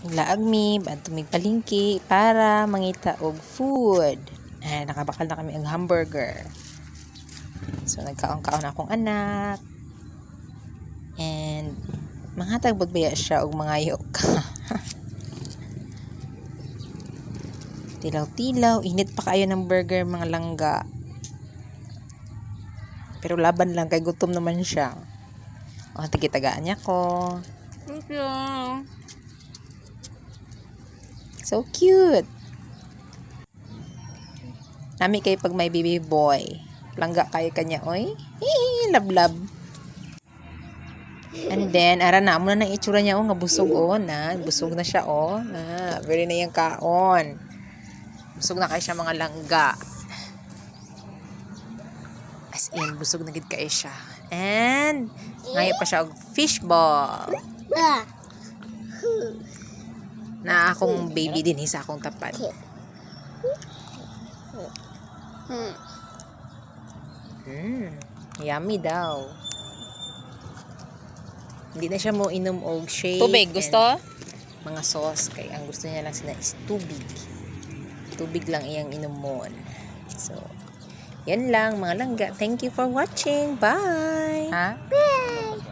Laag mi adto mi palingki para mangita og food. Nakabakal na kami og hamburger. So nagkaon-kaon akong anak. And manghatag bud baya siya og mangayo ka. Tilaw-tilaw, init pa kayo ng burger mga langga. Pero laban lang kay gutom naman siya. O tigitagaan niya ko. Thank you. So cute. Nami kay pag may baby boy. Langga kayo kanya, oy. Love. And then, ara na mo na nang itsura niya, nga busog, busog na siya, very na yung kaon. Busog na kayo siya mga langga. As in, busog na gid kayo siya. And, ngayon pa siya og fishball. Na akong baby din, sa akong tapat. Yummy daw. Hindi na siya mo inom og shake. Tubig, gusto? Mga sauce. Kaya ang gusto niya lang sila is tubig. Tubig lang iyang inom mo. So, yan lang mga langga. Thank you for watching. Bye! Ha? Bye!